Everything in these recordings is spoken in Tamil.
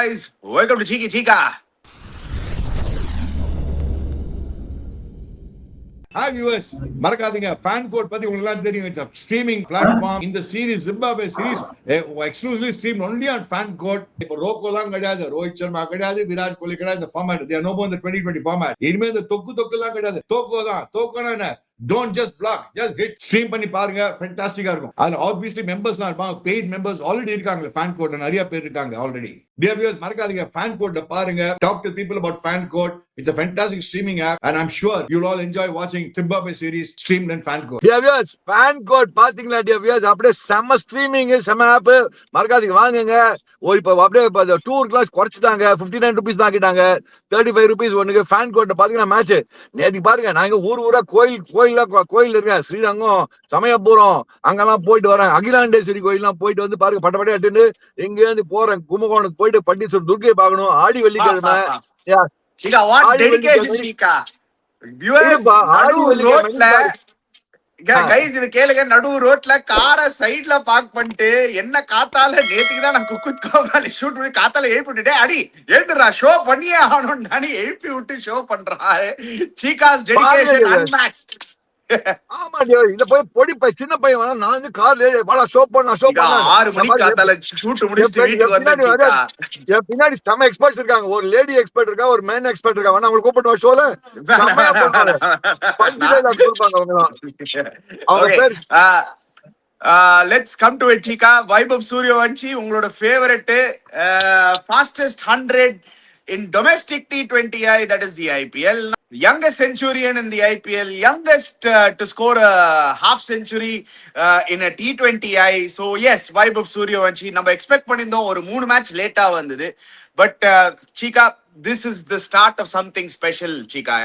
guys, welcome to Cheeky Chica. Hi viewers, மறக்காதீங்க ஃபேன் கோட் பத்தி உங்களுக்கு எல்லாம் தெரியும். It's a streaming platform. இந்த series Zimbabwe series exclusively stream only on FanCode. இப்போ ரோகோ தான் கிடையாது, ரோஹித் சர்மா கிடையாது, விராட் கோலி கிடையாது. இந்த format they are no more in the 2020 format. இனிமே இந்த தொக்கு எல்லாம் கிடையாது. தோக்கோ தான். தோக்கோனா என்ன? Don't just block, just hit stream பண்ணி பாருங்க. ஃபேண்டாஸ்டிக்கா இருக்கும். அதுல obviously மெம்பர்ஸ்லாம் இருப்பாங்க, பெய்ட் மெம்பர்ஸ் ஆல்ரெடி இருக்காங்க. ஃபேன் கோட்ல நிறைய பேர் இருக்காங்க ஆல்ரெடி. Dear viewers, மறக்காதீங்க ஃபேன் கோட்ல பாருங்க. Talk to people about fan court. It's a fantastic streaming app and I'm sure you'll all enjoy watching Zimbabwe series streamed in fan court. Dear viewers, fan court பாத்தீங்களா dear viewers, அப்படியே செம்ம ஸ்ட்ரீமிங் செம்ம ஆப். மறக்காதீங்க வாங்குங்க. இப்போ அப்படியே டூர் கிளாஸ் குறைச்சிட்டாங்க. 59 rupees தான் ஆக்கிட்டாங்க. 35 rupees ஒண்ணுக்கு. ஃபேன் கோட்ல பாத்தீங்கன்னா மேட்ச் நேத்து பாருங்க. நாங்க ஊரா கோயில் இருக்க ஸ்ரீரங்கம் சமயபுரம் அங்கெல்லாம் போயிட்டு வரேன். அகிலாண்டேஸ்வரி கோயில்லாம் போயிட்டு வந்து பாருங்க பட்டப்பட்டே அட்டுன்னு எங்க இருந்து போறேன். கும்பகோணத்துக்கு போயிட்டு பட்டீஸ்வரர் துர்க்கையை பார்க்கணும். ஆடி வெள்ளிக்கிழமை. Chica, what dedication, Chica? Viewers, நடு ரோட்ல கைஸ் இது கேளுங்க. நடு ரோட்ல காரை சைட்ல பார்க் பண்ணிட்டு என்ன காத்தால நேத்துக்கு தான் நான் குக்குத் கோமாளி ஷூட் பண்ணி காத்தால எழுப்பி விட்டுட்டேன். அடி எழுந்துடா ஷோ பண்ணியே ஆகணும் நானே எழுப்பி விட்டு ஷோ பண்றாரு. சீகாஸ் டெடிகேஷன் அன்மேட்ச்ட். ஆமா இத போய் பொடி சின்ன பையன் வேணா நான் வந்து கார்ல வாடா ஷோ பண்ண 6 மணிக்கு காத்தால ஷூட் முடிச்சிட்டு வீட்டுக்கு வந்தேன். பின்னாடி செம எக்ஸ்பர்ட்ஸ் இருக்காங்க. ஒரு லேடி எக்ஸ்பர்ட் இருக்கா, ஒரு மேன் எக்ஸ்பர்ட் இருக்கா. வேணா உங்களுக்கு கூப்பிட்டு ஷோல செமையா போறாங்க. பஞ்சில கொடுப்பாங்க அவங்க. Let's come to it, Chica. Vaibhav Suryavanshi, உங்களோட favourite fastest 100 in domestic T20I, that is the IPL. Youngest centurion in the IPL, youngest to score a half century in a T20I. So yes, Vaibhav Suryavanshi நம்ம எக்ஸ்பெக்ட் பண்ணிருந்தோம். ஒரு 3 மேட்ச் லேட்டா வந்தது. But Chica, this is the start of something special, Chica.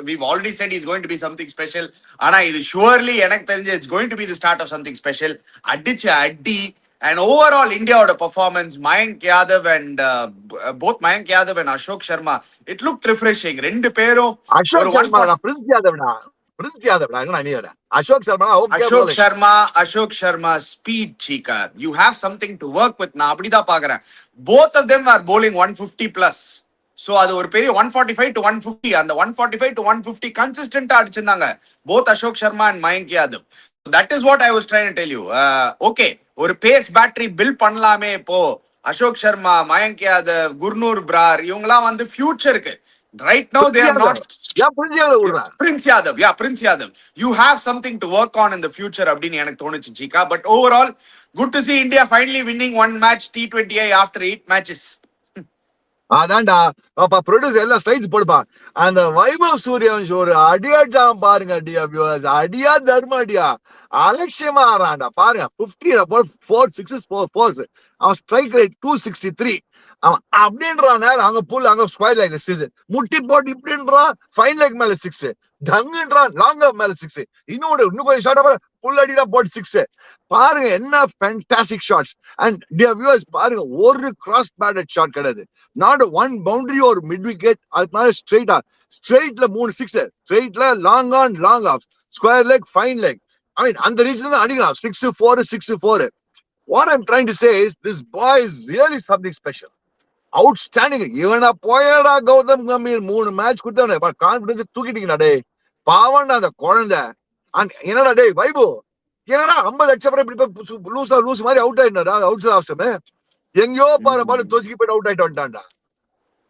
We've already said he's going to be something special. ஆனா இது surely எனக்கு தெரிஞ்சு it's going to be the start of something special. அடிச்ச அடி and overall India's performance, Mayank Yadav and both Mayank Yadav and Ashok Sharma, it looked refreshing. ரெண்டு பேரும் Ashok Sharma speed, Chica. You have something to work with. நான் அப்படிதான் பாக்குறேன். Both of them are bowling 150 plus. So அது ஒரு பெரிய 145 to 150, அந்த 145 to 150 கன்சிஸ்டன்ட்டா அடிச்சிருந்தாங்க both Ashok Sharma and Mayank Yadav. That is what I was trying to tell you. Okay, ஒரு பேஸ் பேட்டரி பில்ட் பண்ணலாமே. இப்போ அசோக் சர்மா, மயங்க் யாதவ், குர்னூர் பிரார் இவங்கலாம் வந்து ஃபியூச்சருக்கு. Right now they are not. Prince Yadav. You have something to work on in the future அப்படின்னு எனக்கு தோணுச்சு Chica. But overall, good to see India finally winning one match T20I after 8 matches. அதான்டா அப்ப ப்ரொடியூசர் எல்லாம் ஸ்லைட்ஸ் போடுப்பா. அந்த வைபவ் சூரியவன்ஷி ஒரு அடியாட்டாம் பாருங்க. அடியா தர்ம அடியா அலட்சியமா ஆறான்டா பாருங்க. 50 4 6 4 அவன் ஸ்ட்ரைக் ரேட் 263. அவன் அப்படின்றான். அங்க புல் அங்க ஸ்கொயர் லைக்ல 6 முட்டி போட்டு இப்படின்றான். ஃபைன் லைக் மேல 6 டங்குன்றான். லாங் ஆஃப் மேல 6 இன்னும் கொஞ்சம் ஷார்ட்டா புல் அடிதான் போட்டு 6 பாருங்க. என்ன fantastic shots. And dear viewers பாருங்க, ஒரு கிராஸ் பேட்டட் ஷாட் கிடையாது. நாட் ஒன் பவுண்டரி ஒரு மிட் விக்கெட். அதுக்கு ஸ்ட்ரெயிட்ல 3 6 ஸ்ட்ரெயிட்ல long on long off square leg fine leg. I mean அந்த ரீசன் தான் அடிக்கலாம். 6-4. What I'm trying to say is this boy is really something special. Outstanding. இவனா போயடா கௌதம் கம்பீர் 3 மேட்ச் கொடுத்தவனே கான்பிடன்ஸ் தூக்கிட்டீங்கடா டே. பாவண்டா அந்த குழந்தை. என்னடா டே வைபு, என்னடா 50 அடிச்சப்பறம் இப்படி லூஸ் மாதிரி அவுட் ஆயிட்டாரா? அவுட் ஆஃப்ஸ்மே எங்கயோ பாரு தோசிக்கு போயிட்டு அவுட் ஆயிட்டு வந்துட்டான்டா.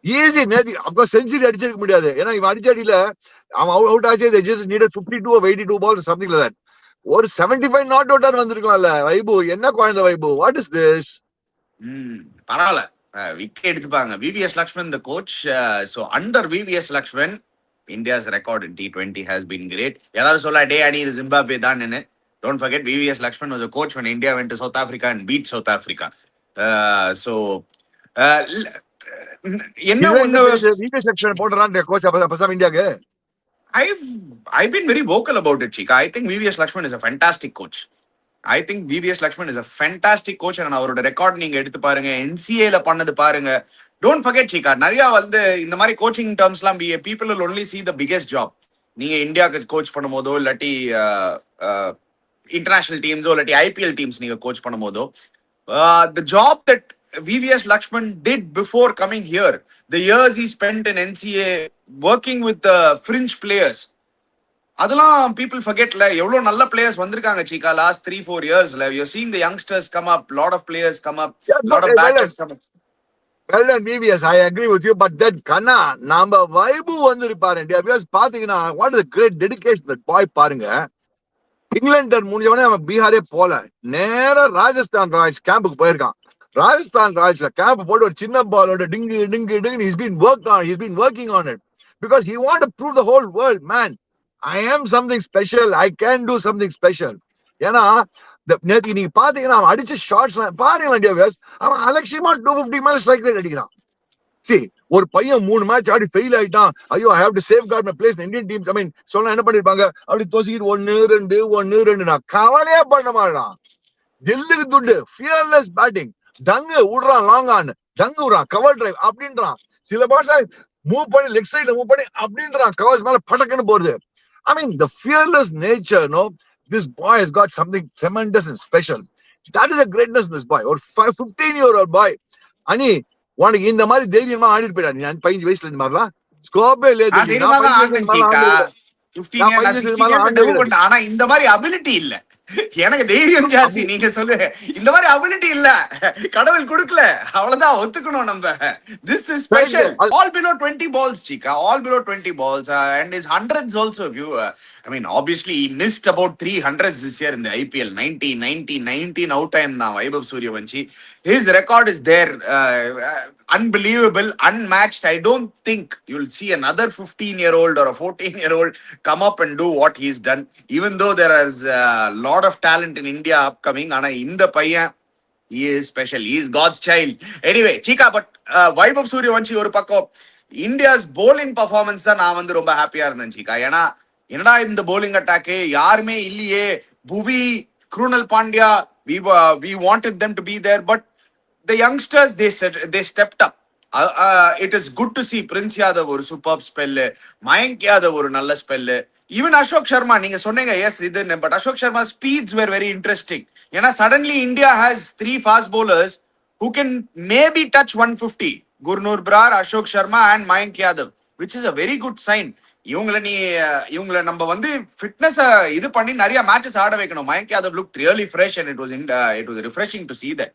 ஈஸி நேதி அப்ப செஞ்சுரி அடிச்சிருக்க முடியாது. ஏன்னா இவன் அடிச்ச அடியில அவன் அவுட் ஆச்சு. they just needed 52 or 82 balls something like that. ஒரு 75 நாட் அவுட் வந்திருக்கலாம்ல வைபு. என்ன குழந்தை வைபு, வாட் இஸ் திஸ்? பரவாயில்ல, விக்கெட் எடுத்துப்பாங்க. VVS Lakshman the coach. So under VVS Lakshman, India's record in T20 has been great. எல்லாரும் சொல்ல டே அணி இது ஜிம்பாப்வே தான். Don't forget VVS Lakshman was a coach when India went to South Africa and beat South Africa. So என்ன ஒன்னு VVS Lakshman போடுறான் கோச் அப்ப இந்தியாக்கு. I've been very vocal about it, Chica. I think VVS Lakshman is a fantastic coach. And அவரோட ரெக்கார்ட் நீங்க எடுத்து பாருங்க. NCA ல பண்ணது பாருங்க. Don't forget, Chica, நிறைய வந்து இந்த மாதிரி coaching டர்ம்ஸ்லாம் people will only see the biggest job. நீங்க இந்தியாக்கு கோச் பண்ணும்போதோ இல்லாட்டி இன்டர்நேஷனல் டீம்ஸோ இல்லாட்டி IPL டீம்ஸ் நீங்க coach பண்ணும்போதோ the job that VVS Lakshman did before coming here, the years he spent in NCA working with the fringe players, அதெல்லாம் people forgetல. எவ்வளவு நல்ல பிளேயர்ஸ் வந்திருக்காங்க சீக்கா last 3-4 yearsல. You're seeing the youngsters come up, lot of players come up, Yeah, lot of well batches done. come up. Well done, VVS. I agree with you. But that Kanna, நம்ம வைபு வந்திருப்பாரு இந்தியா வியூஸ் பாத்தீங்கன்னா, what is the great dedication that boy பாருங்க. இங்கிலாந்து முடிஞ்சவனே அவன் பீகாரே போல, நேரா ராஜஸ்தான் ராயல்ஸ் கேம்புக்கு போயிருக்கான். ராஜஸ்தான் ராயல்ஸ்ல கேம்ப் போட்டு ஒரு சின்ன பாலோட டிங்கு டிங்கு டிங்கு he's been working on it because he want to prove the whole world, man, I am something special, I can do something special. ஏன்னா நேற்று நீங்க பாத்தீங்கன்னா அவன் அடிச்ச ஷார்ட்ஸ் பாருங்களா இந்தியா வியூஸ், அவன் அலட்சியமா 250 மேல ஸ்ட்ரைக் ரேட் அடிக்கிறான். See, ஒரு பையன் 3 மேட்ச் ஆடி ஃபெயில் ஆயிட்டான், ஐயோ I have to safeguard my place Indian team. I mean சொன்னா என்ன பண்ணிருப்பாங்க, அப்படி தோசிக்கிட்டு 1-2 நான் கவலையே பண்ண மாட்டான். டெல்லுக்கு துண்டு, ஃபியர்லெஸ் பேட்டிங், டங்கு விடுறான், லாங் ஆன் டங்கு விடுறான், கவர் டிரைவ் அப்படின்றான், சில பாஷா மூவ் பண்ணி லெக் சைட்ல மூவ் பண்ணி அப்படின்றான், கவர்ஸ் மேல பட்டக்குன்னு போறது. I mean the fearless nature, no, this boy has got something tremendous and special. That is the greatness in this boy. Or 15-year-old boy, ani உனக்கு இந்த மாதிரி தைரியமா ஆடிட்டு போயிடா. நீ 15 வயசுல இந்த மாதிரிலாம் ஸ்கோப்பே இல்ல. நான் தைரியமா தான் ஆடினேன் சீக்கா. 15 years 16 years டெபியூட் பண்ணேன். ஆனா இந்த மாதிரி அபிலிட்டி இல்ல. எனக்கு தைரியம் ஜாஸ்தி, நீங்க சொல்லுங்க. இந்த மாதிரி அபிலிட்டி இல்ல, கடவுள் கொடுக்கல, அவ்வளவுதான் ஒத்துக்கணும் நம்ம. This is special. All below 20 balls Chika, all below 20 balls, and his hundreds also. If you I mean obviously he missed about 300s this year in the IPL. 19 out time now Vaibhav Suryavanshi. His record is there, unbelievable, unmatched. I don't think you'll see another 15-year-old or a 14-year-old come up and do what he's done, even though there is a lot of talent in India upcoming. Ana inda paiyan, he is special, he is God's child. Anyway Chika, but Vaibhav Suryavanshi ஒரு பக்கம், India's bowling performance தான் நான் வந்து ரொம்ப ஹாப்பியா இருந்தேன் Chika. ஏன்னா என்னடா இந்த bowling attack யாருமே இல்லையே, புவி, Krunal Pandya, we wanted them to be there, but the youngsters, they stepped up. It is good to see Prince Yadav ஒரு superb spell, Mayank Yadav ஒரு நல்ல spell, even Ashok Sharma. நீங்க சொன்னீங்க yes இது, but Ashok Sharma's speeds were very interesting. ஏன்னா suddenly India has 3 fast bowlers who can maybe touch 150, Gurnur Brar, Ashok Sharma and Mayank Yadav, which is a very good sign. இவங்களை நம்ம வந்து ஃபிட்னஸ் இது பண்ணி நிறைய மேட்சஸ் ஆட வைக்கணும். Mayank Yadav looked really fresh and it was refreshing to see that.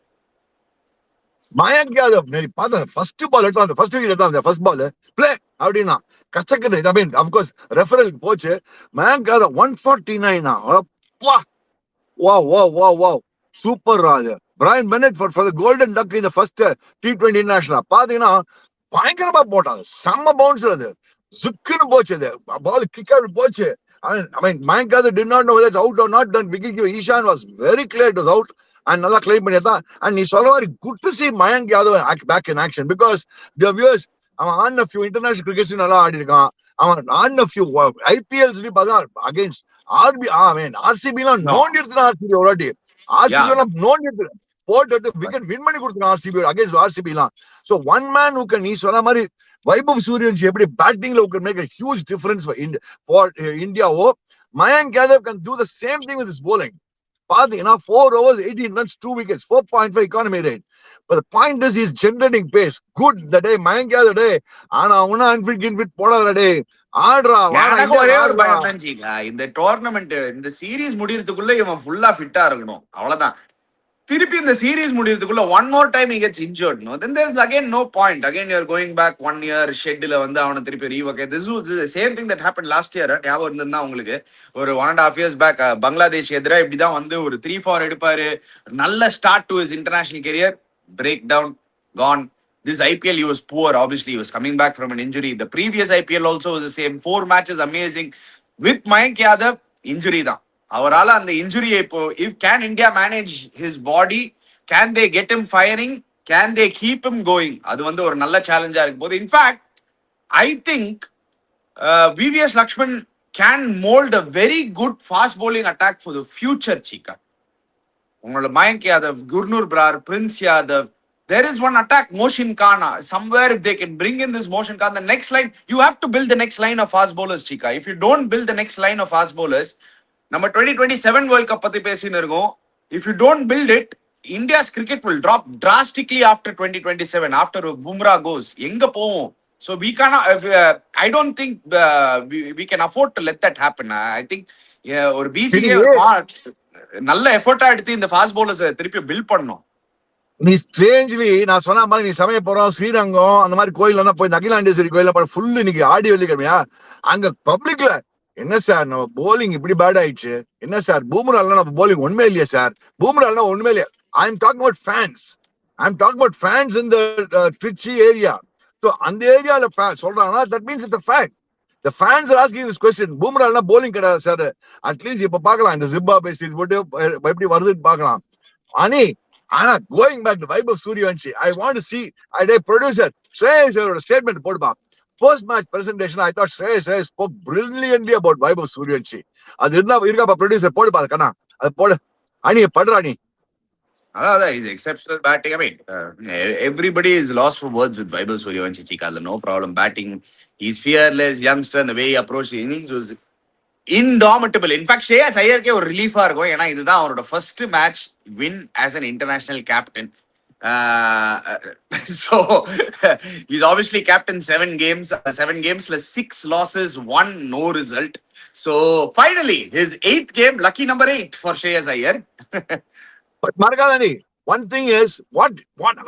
Mayank Yadav நீ பார்த்த ஃபர்ஸ்ட் பால் எடுத்தான், ஃபர்ஸ்ட் விக்கெட் எடுத்தான், ஃபர்ஸ்ட் பால் பிளே அப்படின்னா கச்சக்கது. ஐ மீன் அஃப்கோர்ஸ் ரெஃபரலுக்கு போச்சு. மயங்க் யாதவ் 149. வா வா வா வா super Raj. Brian Bennett for the golden duck in the first T20 international பாத்தீங்கன்னா பயங்கரமா போட்டாங்க, செம்ம பவுன்சர் அது, ஜுக்குன்னு போச்சு, அது பால் கிக் அவுட் போச்சு. I mean Mayank Yadav did not know whether it's out or not. Then wicket keeper Ishan was very clear it was out and நல்லா கிளைம் பண்ணிட்டான். அண்ட் நீ சொல்ற மாதிரி good to see Mayank Yadav back in action because the viewers, அவன் ஆடின few international crickets நல்லா ஆடி இருக்கான். அவன் ஆடின few IPLs பார்த்தா அகைன்ஸ்ட் RCB எல்லாம் நோண்டி எடுத்துட்டான். RCB ஒரு வாட்டி RCB எல்லாம் நோண்டி எடுத்து போட்டு விக்கெட் வின் பண்ணி கொடுத்துருக்கான் RCB அகைன்ஸ்ட் RCB எல்லாம். So one man who can, நீ சொன்ன மாதிரி Vaibhav Suryavanshi எப்படி பேட்டிங்ல who can make a huge difference for India. Mayank Yadav can do the same thing with his bowling. பாத்தீங்கன்னா 4 overs 18 runs 2 wickets 4.5 economy rate. But the point is he's generating pace. Good the day Mayank Yadav day. ஆனா அவனா அன்ஃபிட் போடாத டே ஆடுறா. ஒரே ஒரு பயம் தான் ஜீகா, இந்த டோர்னமெண்ட் இந்த சீரீஸ் முடியறதுக்குள்ள இவன் ஃபுல்லா ஃபிட்டா இருக்கணும், அவ்வளவுதான். திருப்பி இந்த series முடியறதுக்குள்ள one more time he gets injured, no, then there's again no point. Again you're going back 1 year ஷெட்ல வந்து அவனை திருப்பி rework. This is the same thing that happened last year. ஞாபகம் இருந்ததுன்னா உங்களுக்கு, ஒரு 1.5 years back பங்களாதேஷ் எதிரா இப்படிதான் வந்து ஒரு 3-4 எடுப்பாரு, நல்ல start to his international career, break down, gone. This IPL he was poor, obviously he was coming back from an injury. The previous IPL also was the same, 4 matches amazing. With Mayank Yadav injury தான், அவரால அந்த இன்ஜுரியை இப்போ can India manage his body, can they get him firing, can they keep him going, அது வந்து ஒரு நல்ல சேலஞ்சா இருக்கும் போது. In fact I think VVS Lakshman can mold a very good fast bowling attack for the future Chika. உங்களோட Mayank Yadav, Gurnur Brar, Prince Yadav, there is one attack, Moshin Khan, somewhere if they can bring in this Moshin Khan, the next line, you have to build the next line of fast bowlers Chika. If you don't build the next line of fast bowlers, நம்ம 2027 வேர்ல்ட் கப் பத்தி பேசின்னு இருக்கோம். If you don't build it, India's cricket will drop drastically after 2027, after Bumrah goes. எங்க போவோம்? So we cannot. I don't think we can afford to let that happen. I think ஒரு BCA நல்ல எஃபோர்ட்டா எடுத்து இந்த ஃபாஸ்ட் பவுலர்ஸ் திருப்பி பில்ட் பண்ணணும். நீ ஸ்ட்ரேஞ்ச்லி நான் சொன்ன மாதிரி நீ சமயபுரம் ஸ்ரீரங்கம் அந்த மாதிரி கோயில்ல தான் போய் இந்த அகிலாண்டேஸ்வரி கோயில ஃபுல்லு இன்னைக்கு ஆடி வெள்ளிக்கிழமையா அங்க பப்ளிக்ல என்ன சார் நம்ம போலிங் இப்படி பேட் ஆயிடுச்சு, என்ன சார் பூம்ரால நம்ம போலிங் ஒண்ணுமே இல்லையா சார், பூம்ரால ஒண்ணுமே இல்லையா. I am talking about fans, I am talking about fans in the Trichy area. So அந்த ஏரியால சொல்றாங்கன்னா that means it's a fact. The fans are asking this question. பூம்ரால போலிங் கிடையாது சார், அட்லீஸ்ட் இப்ப பாக்கலாம் இந்த ஜிம்பாப்வே சீரிஸ் போட்டு எப்படி வருதுன்னு பாக்கலாம். அனி ஆனா going back to Vaibhav Sooryavanshi, I want to see a producer Shreyas Iyyaroda statement போடுப்பா. Post match presentation, I thought Shreyas Iyer spoke brilliantly about Vaibhav Suryavanshi. அது இருக்காப்பா ப்ரொடியூசர் போடுப்பா அது கண்ணா, அது போடு அணி படுறா நீ. அதான் is exceptional batting. I mean, everybody is lost for words with Vaibhav Suryavanshi. Chika, no problem batting. He's fearless youngster. The way he approached the innings was indomitable. In fact, Shreyas Iyerke ஒரு ரிலீஃபா இருக்கும். ஏன்னா இதுதான் அவரோட first match win as an international captain. So he's obviously captain 7 games, 7 games plus 6 losses, 1 no result. So finally his 8th game, lucky number 8 for Shreyas Iyer. But மறக்காதடி, one thing is what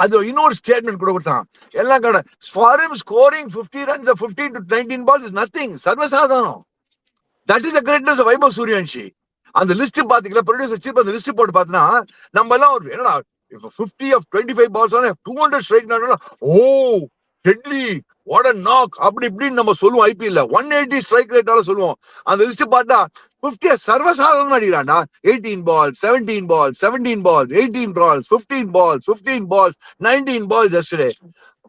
அது இன்னொரு ஸ்டேட்மெண்ட் கொடுத்தான் எல்லாம் கடை. For him scoring 50 runs or 15 to 19 balls is nothing, சர்வசாதாரணம். That is the greatness of Vaibhav Suryavanshi. அந்த லிஸ்ட் பாத்தீங்களா, ப்ரொடியூசர் சீப் அந்த லிஸ்ட் போட்டு பார்த்தனா நம்ம எல்லாம் ஒரு என்னடா 50 of 25 balls on 200 strike rate, oh deadly what a knock அப்படி இப்படின்னு நம்ம சொல்லுவோம். ஐபிஎல்ல 180 ஸ்ட்ரைக் ரேட்டால சொல்லுவோம். அந்த லிஸ்ட் பார்த்தா 50 சர்வசாதாரணமா அடிக்கிறான்டா. 18 balls, 17 balls, 17 balls, 18 balls, 15 balls, 15 balls, 19 balls yesterday.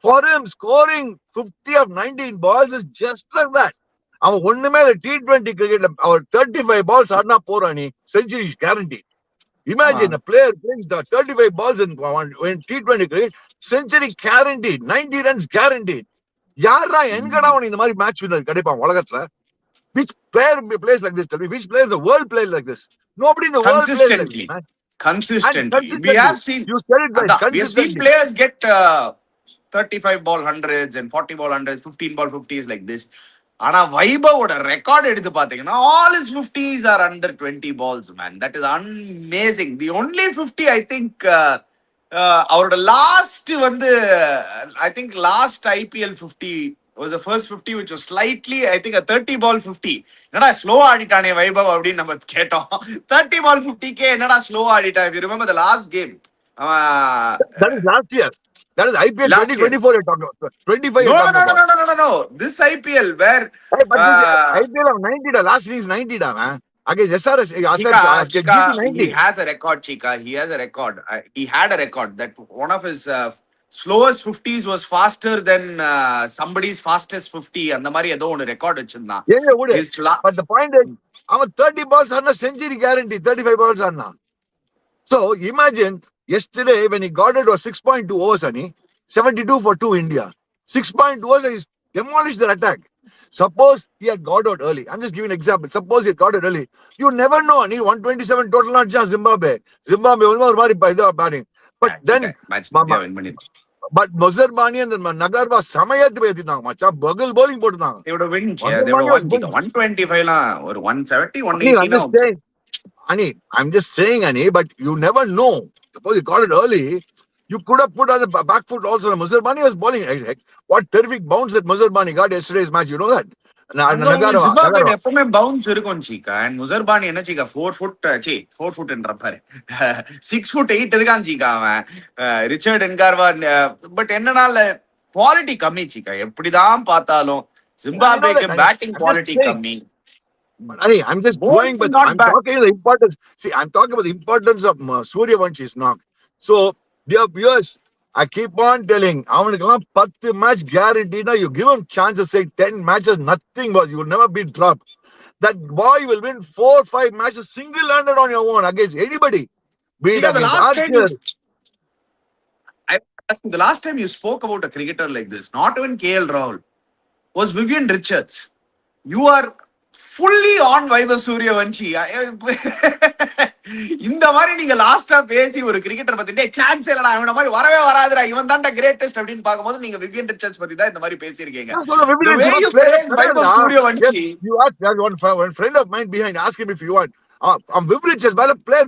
For him scoring 50 of 19 balls is just like that. அவன் ஒண்ணுமே T20 கிரிக்கெட்ல அவர் 35 balls ஆடினா போறானி century guarantee. Imagine a player playing the 35 balls in T20 cricket, century guaranteed, 90 runs guaranteed. யாரா எங்கடா அவன் இந்த மாதிரி மேட்ச் வின்னர் கிடைப்பான் உலகத்துல? Which player plays like this? Tell me, which player in the world plays like this? Nobody in the world plays like this, man. Consistently. We have seen, you said it right, we have seen players get 35 ball hundreds and 40 ball hundreds, 15 ball 50s like this. ஆனா வைபவோட ரெக்கார்ட் எடுத்து பாத்தீங்கன்னா all his 50s are under 20 balls, man. That is amazing. The only 50 I think அவரோட லாஸ்ட் வந்து I think last IPL 50 was the first 50 which was slightly I think a 30 ball 50. என்னடா ஸ்லோ ஆடிட்டானே வைபவ் அப்படின்னு நம்ம கேட்டோம். 30 ball 50k என்னடா slow ஆடிட்டான். If you remember the last game, that is last year. That is IPL 2024 you're talking about. 25 No. This IPL where IPL of 90 da, last innings 90 da, man. Against SRS, Chika, he has a record, Chika. He has a record. He had a record that one of his slowest 50s was faster than somebody's fastest 50. அந்த மாதிரி ஏதோ ஒரு ரெக்கார்ட் வச்சிருந்தான். But the point is, அவன் 30 balls ஆனா century guarantee, 35 balls ஆனா. So imagine yesterday when he got it was 6.2 overs, 72 for 2 India. 6.2 overs, he demolished their attack. Suppose he had got out early. I'm just giving an example. Suppose he had got it early. You never know. 127 total not just Zimbabwe. Zimbabwe ஒரு மாதிரி batting. But then but Muzar Bani and Nagarwa சமயத்து பேத்திட்டாங்க மச்சான். பகல் bowling போட்டுட்டாங்க. They would have win. They would have won. 125 லாம் ஒரு 170 180 Ani, I'm just saying, Ani, but you never know. Suppose you got it early, you could have put on the back foot also. Muzar Bani was bowling. What terrific bounce that Muzar Bani got yesterday's match, you know that? எப்பவுமே பவுன்ஸ் இருக்கும் சீக்கா. அண்ட் முசர் பானி என்ன சீக்கா 4 foot என்ற பாரு 6 foot 8 இருக்கான் சீக்கா அவன். ரிச்சர்ட் என்கார்வா பட் என்னனால குவாலிட்டி கம்மி சீக்கா. எப்படிதான் பார்த்தாலும் ஜிம்பாப்வேக்கு பேட்டிங் குவாலிட்டி கம்மி. I'm just going, but I'm talking the importance. See, I'm talking about the importance of Suryavansh's knock. So, dear viewers, I keep on telling, அவனுக்கெல்லாம் 10 match guarantee. Now you give him chance to say 10 matches, nothing was. You will never be dropped. That boy will win 4-5 matches single-handed on your own against anybody. The last time you spoke about a cricketer like this, not even KL Rahul, was Vivian Richards. You are fully on Vaibhav Suryavanshi. இந்த மாதிரி நீங்க லாஸ்டா பேசி ஒரு கிரிக்கெட்டர் பத்தி சான்ஸ் இல்லடா இவன மாதிரி வரவே வராதுடா இவன் தான்டா கிரேட்டஸ்ட் அப்படின்னு பாக்கும்போது நீங்க விவியன் ரிச்சர்ட்ஸ் பத்தி தான் இந்த மாதிரி பேசியிருக்கீங்க. The way you praise Vaibhav Sooryavanshi, You ask one friend of mine behind, ask him if you want. Viv Richards, but a player,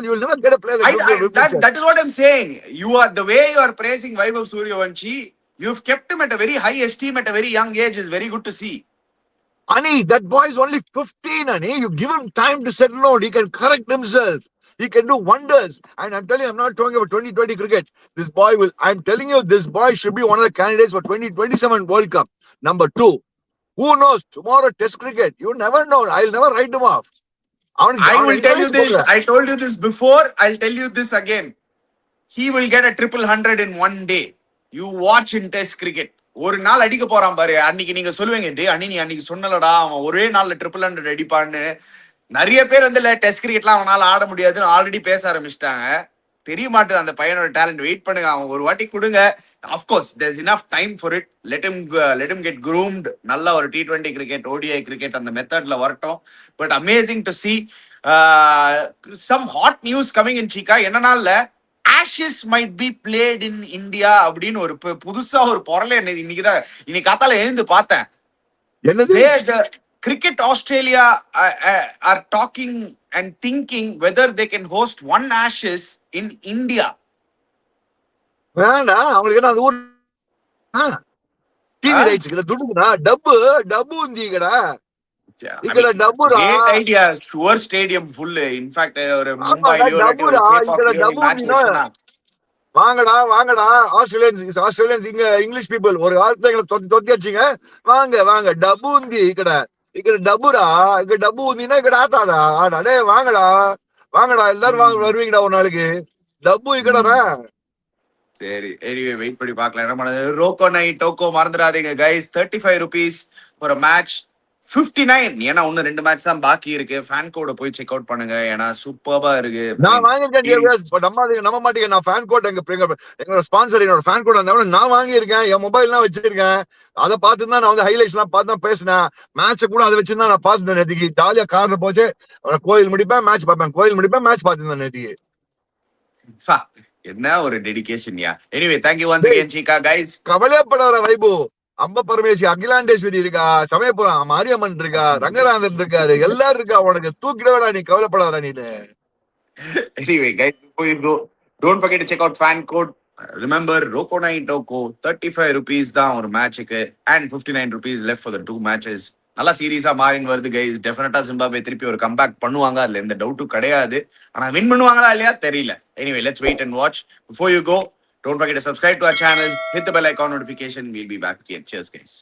you will never get a player like Viv Richards. that is what I'm saying. The way you are praising Vaibhav Sooryavanshi, you've kept him at a very high esteem at a very young age is very good to see. Ani, that boy is only 15, Ani. You give him time to settle down. He can correct himself. He can do wonders. And I'm telling you, I'm not talking about 2020 cricket. This boy will, I'm telling you, this boy should be one of the candidates for 2027 World Cup. Number 2. Who knows? Tomorrow Test cricket. You never know. I'll never write him off. I will tell you this. I told you this before. I'll tell you this again. He will get a 100 in one day. You watch in Test cricket. ஒரு நாள் அடிக்க போறான் பாரு. அன்னைக்கு நீங்க சொல்லுவீங்க டே அண்ணி நீ அன்னைக்கு சொன்னலடா அவன் ஒரே நாள்ல 100 அடிப்பான்னு. நிறைய பேர் வந்து டெஸ்ட் கிரிக்கெட்லாம் அவனால ஆட முடியாதுன்னு ஆல்ரெடி பேச ஆரம்பிச்சிட்டாங்க. தெரிய மாட்டேது அந்த பையனோட டேலண்ட். வெயிட் பண்ணுங்க, அவன் ஒரு வாட்டி கொடுங்க. Of course there's enough time for it. Let him get groomed. நல்ல ஒரு T20 கிரிக்கெட் ODI கிரிக்கெட் அந்த மெத்தட்ல வரட்டும். But amazing to see some hot news coming in Cheeka. என்னன்னா Ashes might be played in India அப்படின்னு ஒரு புதுசா ஒரு பொருளை இன்னைக்கு காத்தால எழுந்து பார்த்தேன். Cricket Australia are talking and thinking whether they can host one Ashes in India. வேண்டா அவங்களுக்கு என்ன அது ஊர் டிவி ரைட்ஸ் கிட்ட துடுக்குடா டப்பு உந்திங்கடா ఇక్కడ డబ్బు great idea. Sure stadium full. In fact ஒரு மும்பைலயோ வாங்கடா ஆஸ்திரேலியன்ஸ் இங்க இங்கிலீஷ் பீப்புள் ஒரு ஆள்ல எங்களை தொத்தி வச்சிங்க. வாங்க டப்பு உந்தி ఇక్కడ டப்புடா இங்க டப்பு உந்தினா ఇక్కడ ஆத்தாடா ஆடா வாங்கடா எல்லாரும் வருவீங்கடா ஒரு நாளைக்கு டப்பு இக்கடா. சரி எனிவே வெயிட் பண்ணி பார்க்கலாம் என்ன பண்ணுது. ரோக்கோ நைட் டோக்கோ மறந்துடாதீங்க guys. 35 rupees for a match. 59 ஏன்னா இன்னும் 2 மேட்ச் தான் பாக்கி இருக்கு. ஃபேன் கோட போய் செக் அவுட் பண்ணுங்க ஏன்னா சூப்பர்பா இருக்கு. நான் வாங்கியிருக்கேன் நம்ப மாட்டீங்க. நான் ஃபேன் கோட் எங்களோட ஸ்பான்சர் என்னோட ஃபேன் கோட் அந்த நான் வாங்கியிருக்கேன். என் மொபைல்லாம் வச்சிருக்கேன். அதை பார்த்து தான் நான் வந்து ஹைலைட்ஸ் எல்லாம் பார்த்து தான் பேசினேன். மேட்சை கூட அதை வச்சுதான் நான் பார்த்துட்டேன். நேற்றுக்கு ஜாலியா கார்ல போச்சு கோயில் முடிப்பேன் மேட்ச் பார்ப்பேன் கோயில் முடிப்பேன் மேட்ச் பார்த்துருந்தேன் நேற்றுக்கு. என்ன ஒரு டெடிகேஷன் யா. Anyway thank you once again Cheeka guys. கவலைப்படாத வைபு. அம்ப பரமேஸ்வரி அகிலாண்டேஸ்வரி இருக்கா, சமயபுரம் மாரியம்மன் இருக்கா, ரங்கராந்தன் இருக்காரு, எல்லாரும் இருக்கா. உனக்கு தூக்கிடவேடா நீ கவலைப்படாதா நீனு. Anyway guys, before you go, don't forget to check out fan code. Remember Roko Night Toko 35 rupees தான் ஒரு மேட்சுக்கு and 59 rupees left for the 2 matches. நல்ல சீரியஸா மாறின் வருது கைஸ். டெஃபினட்டா ஜிம்பாப்வே திருப்பி ஒரு கம்பேக் பண்ணுவாங்க, அதுல எந்த டவுட்டும் கிடையாது. ஆனா வின் பண்ணுவாங்களா இல்லையா தெரியல. Anyway, let's wait and watch. Before you go, don't forget to subscribe to our channel, hit the bell icon notification. We'll be back again. Cheers guys.